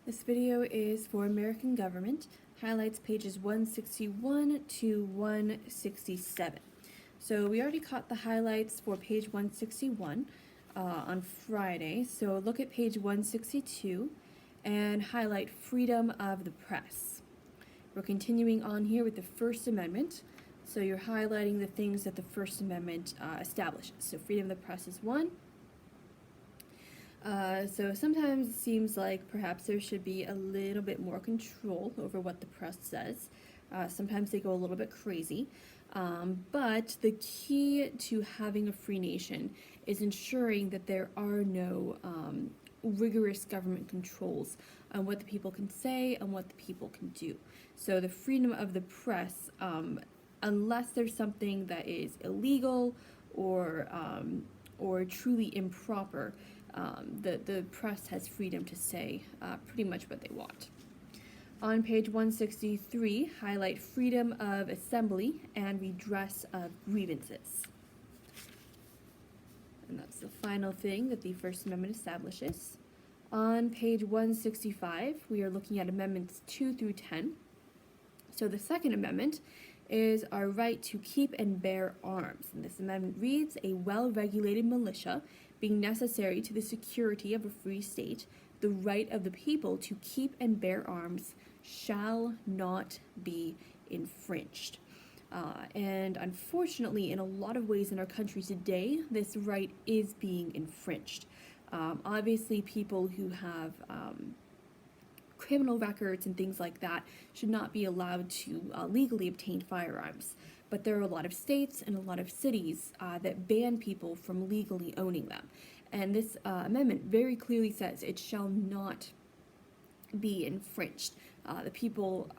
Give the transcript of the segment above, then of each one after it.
This video is for American government, highlights pages 161 to 167. So we already caught the highlights for page 161 on Friday, so look at page 162 and highlight freedom of the press. We're continuing on here with the First Amendment, so you're highlighting the things that the First Amendment establishes. So freedom of the press is one. So sometimes it seems like perhaps there should be a little bit more control over what the press says. Sometimes they go a little bit crazy. But the key to having a free nation is ensuring that there are no rigorous government controls on what the people can say and what the people can do. So the freedom of the press, unless there's something that is illegal or truly improper, the press has freedom to say pretty much what they want. On page 163, highlight freedom of assembly and redress of grievances. And that's the final thing that the First Amendment establishes. On page 165, we are looking at amendments 2 through 10. So the Second Amendment is our right to keep and bear arms. And this amendment reads, a well-regulated militia being necessary to the security of a free state, the right of the people to keep and bear arms shall not be infringed. And unfortunately, in a lot of ways in our country today, this right is being infringed. Obviously, people who have criminal records and things like that should not be allowed to legally obtain firearms. But there are a lot of states and a lot of cities that ban people from legally owning them. And this amendment very clearly says it shall not be infringed. The people,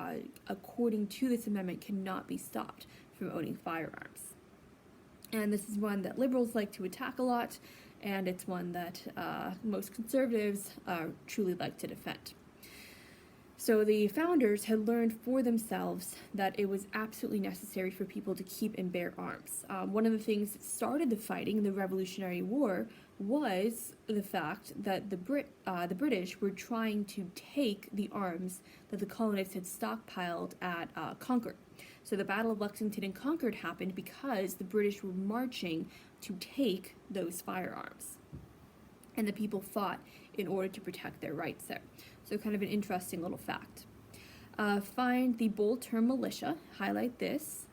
according to this amendment, cannot be stopped from owning firearms. And this is one that liberals like to attack a lot, and it's one that most conservatives truly like to defend. So the founders had learned for themselves that it was absolutely necessary for people to keep and bear arms. One of the things that started the fighting in the Revolutionary War was the fact that the British were trying to take the arms that the colonists had stockpiled at Concord. So the Battle of Lexington and Concord happened because the British were marching to take those firearms. And the people fought in order to protect their rights there. So kind of an interesting little fact. Find the bold term militia, highlight this.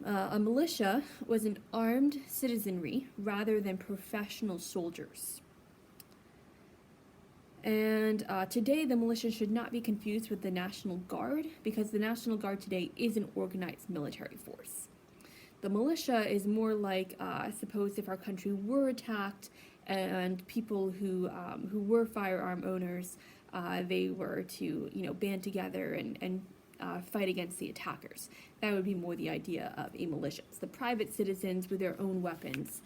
A militia was an armed citizenry rather than professional soldiers. And today the militia should not be confused with the National Guard because the National Guard today is an organized military force. The militia is more like, suppose if our country were attacked and people who were firearm owners, they were to band together and fight against the attackers. That would be more the idea of a militia. It's the private citizens with their own weapons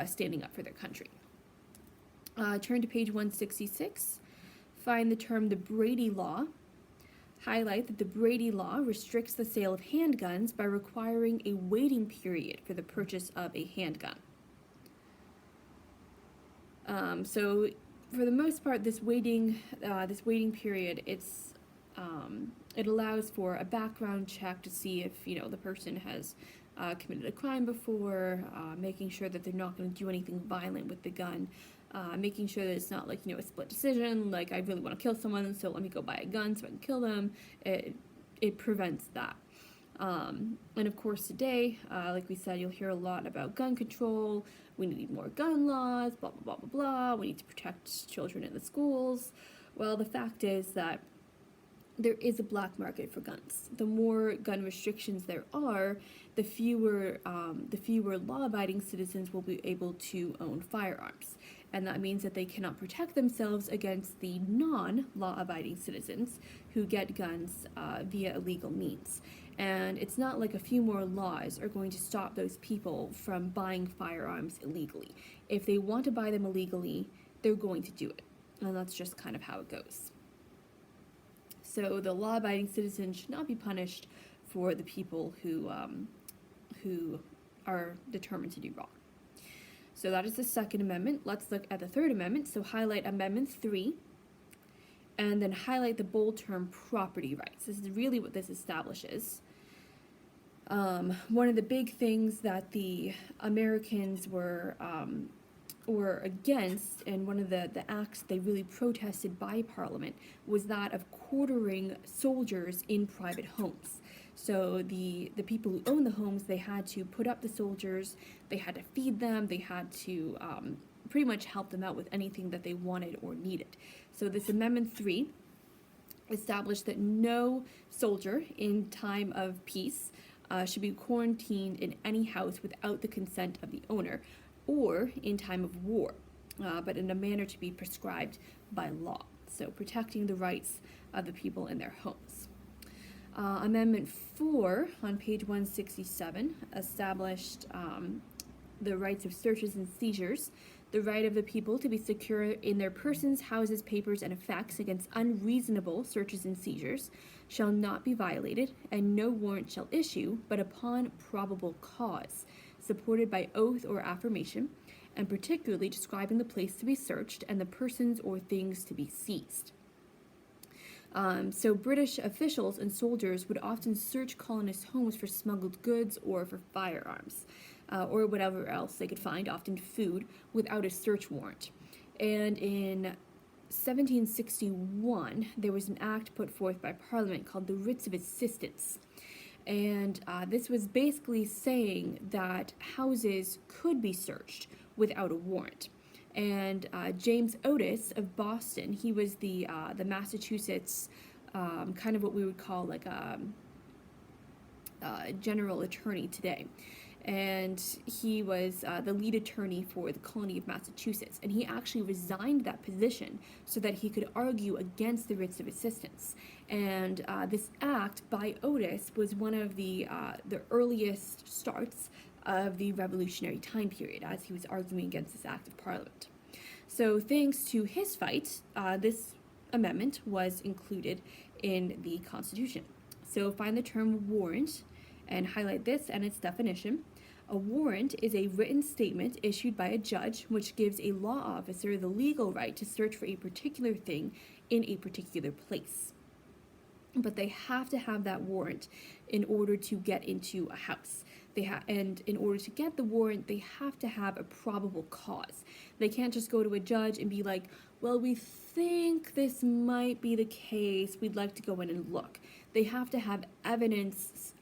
standing up for their country. Turn to page 166. Find the term the Brady Law. Highlight that the Brady Law restricts the sale of handguns by requiring a waiting period for the purchase of a handgun. So for the most part, this waiting period, it allows for a background check to see if the person has committed a crime before, making sure that they're not going to do anything violent with the gun, making sure that it's not like a split decision, like I really want to kill someone, so let me go buy a gun so I can kill them. It prevents that. And of course today, like we said, you'll hear a lot about gun control. We need more gun laws, blah, blah, blah, blah, blah. We need to protect children in the schools. Well, the fact is that there is a black market for guns. The more gun restrictions there are, the fewer law-abiding citizens will be able to own firearms. And that means that they cannot protect themselves against the non-law-abiding citizens who get guns via illegal means. And it's not like a few more laws are going to stop those people from buying firearms illegally. If they want to buy them illegally, they're going to do it. And that's just kind of how it goes. So the law-abiding citizens should not be punished for the people who are determined to do wrong. So that is the Second Amendment. Let's look at the Third Amendment. So highlight Amendment 3. and then highlight the bold term property rights. This is really what this establishes. One of the big things that the Americans were against, and one of the acts they really protested by Parliament, was that of quartering soldiers in private homes. So the people who owned the homes, they had to put up the soldiers, they had to feed them, they had to pretty much help them out with anything that they wanted or needed. So this Amendment 3 established that no soldier in time of peace should be quarantined in any house without the consent of the owner, or in time of war, but in a manner to be prescribed by law. So protecting the rights of the people in their homes. Amendment 4 on page 167 established the rights of searches and seizures. The right of the people to be secure in their persons, houses, papers, and effects against unreasonable searches and seizures shall not be violated, and no warrant shall issue but upon probable cause, supported by oath or affirmation, and particularly describing the place to be searched and the persons or things to be seized. So British officials and soldiers would often search colonists' homes for smuggled goods or for firearms, or whatever else they could find, often food, without a search warrant. And in 1761, there was an act put forth by Parliament called the Writs of Assistance. And this was basically saying that houses could be searched without a warrant. And James Otis of Boston, he was the Massachusetts, kind of what we would call like a general attorney today. And he was the lead attorney for the colony of Massachusetts. And he actually resigned that position so that he could argue against the Writs of Assistance. And this act by Otis was one of the earliest starts of the Revolutionary time period, as he was arguing against this act of Parliament. So thanks to his fight, this amendment was included in the Constitution. So find the term warrant and highlight this and its definition. A warrant is a written statement issued by a judge which gives a law officer the legal right to search for a particular thing in a particular place. But they have to have that warrant in order to get into a house. And in order to get the warrant, they have to have a probable cause. They can't just go to a judge and be like, well, we think this might be the case, we'd like to go in and look. They have to have evidence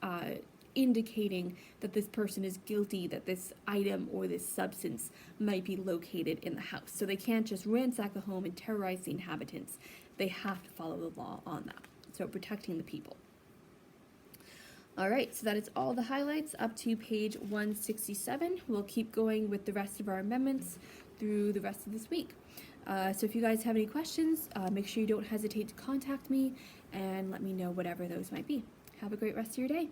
indicating that this person is guilty, that this item or this substance might be located in the house. So they can't just ransack a home and terrorize the inhabitants. They have to follow the law on that. So protecting the people. All right, so that is all the highlights up to page 167. We'll keep going with the rest of our amendments through the rest of this week. So if you guys have any questions, make sure you don't hesitate to contact me and let me know whatever those might be. Have a great rest of your day.